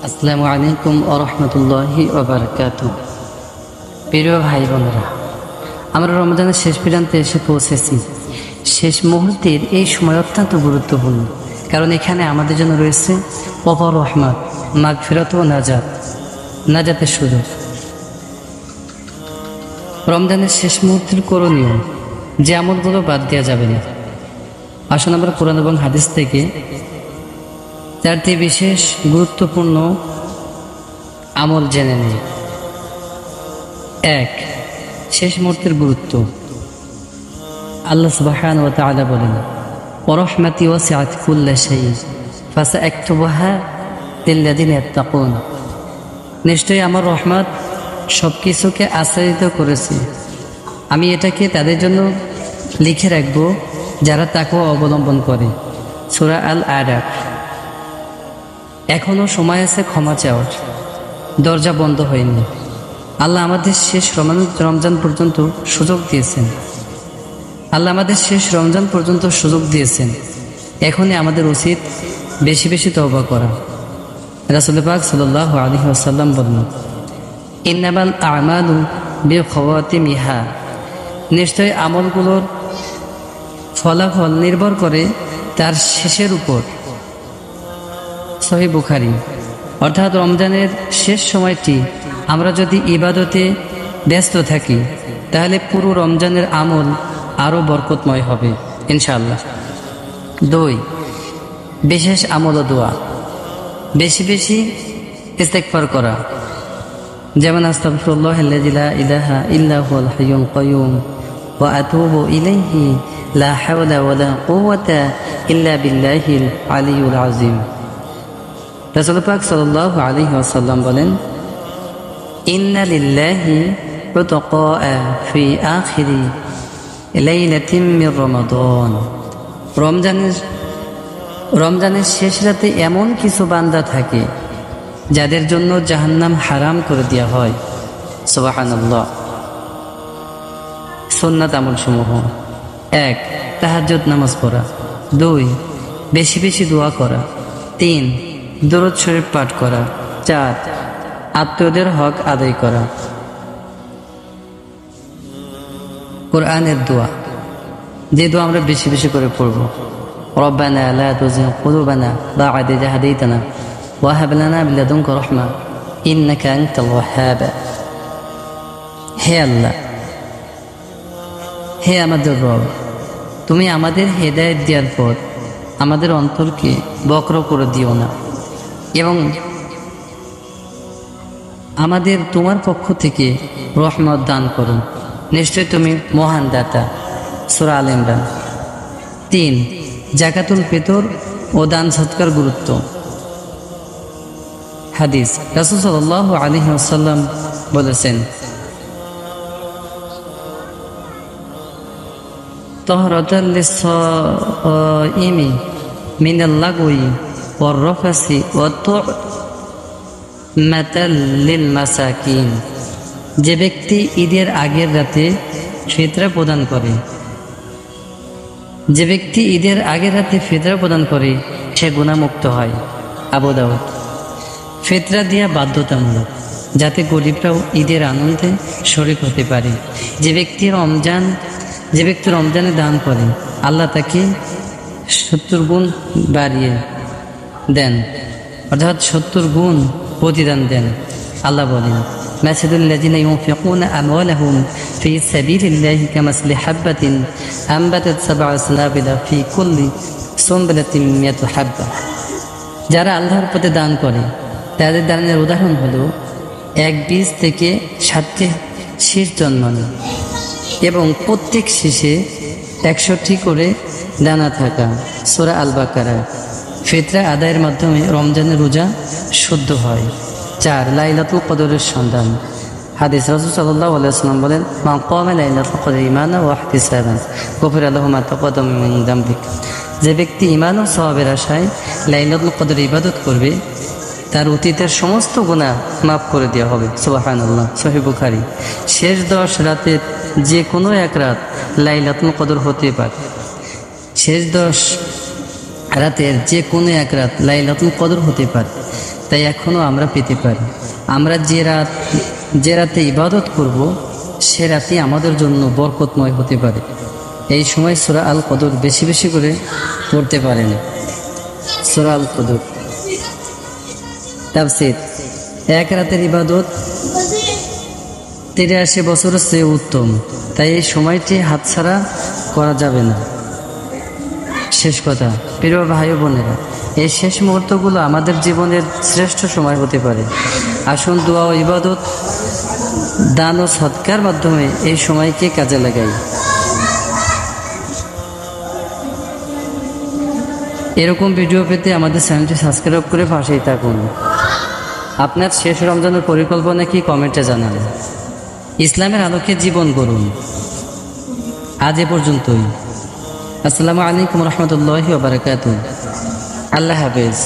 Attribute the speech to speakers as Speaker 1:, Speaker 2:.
Speaker 1: আসসালামু আলাইকুম ওয়া রাহমাতুল্লাহি ওয়া বারাকাতুহু। প্রিয় ভাই বোনেরা, আমরা রমজানের শেষ প্রান্তে এসে পৌঁছেছি। শেষ মুহূর্তের এই সময় অত্যন্ত গুরুত্বপূর্ণ, কারণ এখানে আমাদের জন্য রয়েছে অপার রহমত, মাগফিরাত ও নাজাতের সুযোগ। রমজানের শেষ মুহূর্তের করণীয় যে আমলগুলো বাদ দেওয়া যাবে না। আসুন আমরা কোরআন এবং হাদিস থেকে চারটি বিশেষ গুরুত্বপূর্ণ আমল জেনে নিই। 1. শেষ মুহূর্তের গুরুত্ব। আল্লাহ সুবহানাহু ওয়া তাআলা বলেন, ওয়া রাহমাতি ওয়াসিআত কুল্লা শাই ফাসাআকতুবুহা লিল্লাযিনা ইয়াত্তাকুন। নিশ্চয়ই আমার রহমত সবকিছুকে আচ্ছাদিত করেছে, আমি এটাকে তাদের জন্য লিখে রাখব যারা তাকওয়া অবলম্বন করে। সূরা আল-আরাফ। এখনো সময় আছে ক্ষমা চাওয়ার, দরজা বন্ধ হয়নি। আল্লাহ আমাদের শেষ রমজান পর্যন্ত সুযোগ দিয়েছেন। এখনই আমাদের উচিত বেশি বেশি তওবা করা। রাসূল পাক সাল্লাল্লাহু আলাইহি ওয়াসাল্লাম বলেন, ইন্নামাল আমালু বিখাওয়াতিমিহা। নিশ্চয়ই আমলগুলোর ফলাফল নির্ভর করে তার শেষের উপর। সহিহ বুখারী। অর্থাৎ রমজানের শেষ সময়টি আমরা যদি ইবাদতে ব্যস্ত থাকি, তাহলে পুরো রমজানের আমল আরও বরকতময় হবে ইনশাআল্লাহ। 2. বিশেষ আমল ও দোয়া। বেশি বেশি ইস্তেগফার করা, যেমন আস্তাগফিরুল্লাহাল্লাযী লা ইলাহা ইল্লা হুয়াল হাইয়ুল কাইয়্যুম ওয়া আতুবু ইলাইহি লা হাওলা ওয়ালা কুওয়াতা ইল্লা বিল্লাহিল আলিয়্যুল আযীম। রাসূল পাক সাল্লাল্লাহু আলাইহি ওয়াসাল্লাম বলেন, ইন্না লিল্লাহি উতকাআ ফি আখিরি লাইলাতিন মির রমাদান। রমজানের শেষ রাতে এমন কিছু বান্দা থাকে যাদের জন্য জাহান্নাম হারাম করে দেওয়া হয়। সুবহানাল্লাহ। সুন্নাত আমলসমূহ। 1. তাহাজ্জুদ নামাজ পড়া। 2. বেশি বেশি দোয়া করা। 3. দরুদ শরীফ পাঠ করা। 4. আত্মীয়দের হক আদায় করা। কোরআনের দোয়া, যে দোয়া আমরা বেশি বেশি করে পড়ব। রব্বানা লা তুযিগ কুলুবানা বা'দা ইয হাদাইতানা ওয়া হাব লানা মিন লাদুনকা রাহমা ইন্নাকা আনতাল ওয়াহ্হাব। হে আল্লাহ, হে আমাদের রব, তুমি আমাদের হেদায়েত দেওয়ার পর আমাদের অন্তরকে বক্র করে দিও না, এবং আমাদের তোমার পক্ষ থেকে রহমত দান করো। নিশ্চয় তুমি মহান দাতা। সূরা আল ইমরান। 3. যাকাতুল ফিতর ও দান সৎকার গুরুত্ব। হাদিস। রাসূল সাল্লাল্লাহু আলাইহি ওয়াসাল্লাম বলেছেন, তাহরাতাল লিস-সাইমি মিনাল লাগওয়ি ওয়ার রাফাসি ওয়া তু'মাতাল লিল মাসাকিন। যে ব্যক্তি ঈদের আগের রাতে ফিতরা প্রদান করে সে গুনাহমুক্ত হয়। আবু দাউদ। ফিতরা দেয়া বাধ্যতামূলক, যাতে গরিবরাও ঈদের আনন্দে শরীক হতে পারে। যে ব্যক্তি রমজানে দান করে, আল্লাহ তাকে 70 গুণ বাড়িয়ে দেন, অর্থাৎ 70 গুণ প্রতিদান দেন। আল্লাহ বলেন, মাসালুল লাযিনা ইউনফিকুনা আমওয়ালাহুম ফি সাবিলিল্লাহি কামাসালি হাববাতিন আনবাতাত সাবআ সানাবিলা ফি কুল্লি সুনবালাতিন মিয়াতু হাব্বা। যারা আল্লাহর পথে দান করে, তাদের দানের উদাহরণ হলো এক বীজ থেকে 7টি শীষ জন্মানো এবং প্রত্যেক শীষে 100টি করে দানা থাকা। সূরা আল বাকারা। ফিতরা আদায়ের মাধ্যমে রমজানের রোজা শুদ্ধ হয়। 4. লাইলাতুল কদরের সন্ধান। হাদিস। রাসূল সাল্লাল্লাহু আলাইহি ওয়াসাল্লাম বলেন, মান কামা লাইলাতুল কদরি ঈমানান ওয়া ইহতিসাবান গুফিরা লাহু মা তাকাদ্দামা মিন যামবিক। যে ব্যক্তি ঈমান ও সওয়াবের আশায় লাইলাতুল কদরের ইবাদত করবে, তার অতীতের সমস্ত গুনাহ মাফ করে দেওয়া হবে। সুবহানাল্লাহ। সহিহ বুখারী। শেষ 10 রাতের যে কোনো এক রাত লাইলাতুল কদর হতে পারে। শেষ 10 রাতের যে কোনো এক রাত লাইলাতুল কদর হতে পারে। তাই এখনও আমরা পেতে পারি। আমরা যে রাতে ইবাদত করব সে রাতে আমাদের জন্য বরকতময় হতে পারে। এই সময় সূরা আল কদর বেশি বেশি করে পড়তে পারেন। সূরা আল কদর তাফসীর, এক রাতের ইবাদত 83 বছরের চেয়ে উত্তম, তাই এই সময়টি হাতছাড়া করা যাবে না। শেষ কথা, প্রিয় ভাই ও বোনেরা, এই শেষ মুহূর্তগুলো আমাদের জীবনের শ্রেষ্ঠ সময় হতে পারে। আসুন দোয়া ও ইবাদত, দান ও সৎকার মাধ্যমে এই সময়কে কাজে লাগাই। এরকম ভিডিও পেতে আমাদের চ্যানেলটি সাবস্ক্রাইব করে পাশেই থাকুন। আপনার শেষ রমজানের পরিকল্পনা কি কমেন্টে জানান। ইসলামের আলোকে জীবন গড়ুন। আজ এ পর্যন্তই। আসসালামু আলাইকুম রহমতুল্লাহি ওয়া বারাকাতুহু। আল্লাহ হাফেজ।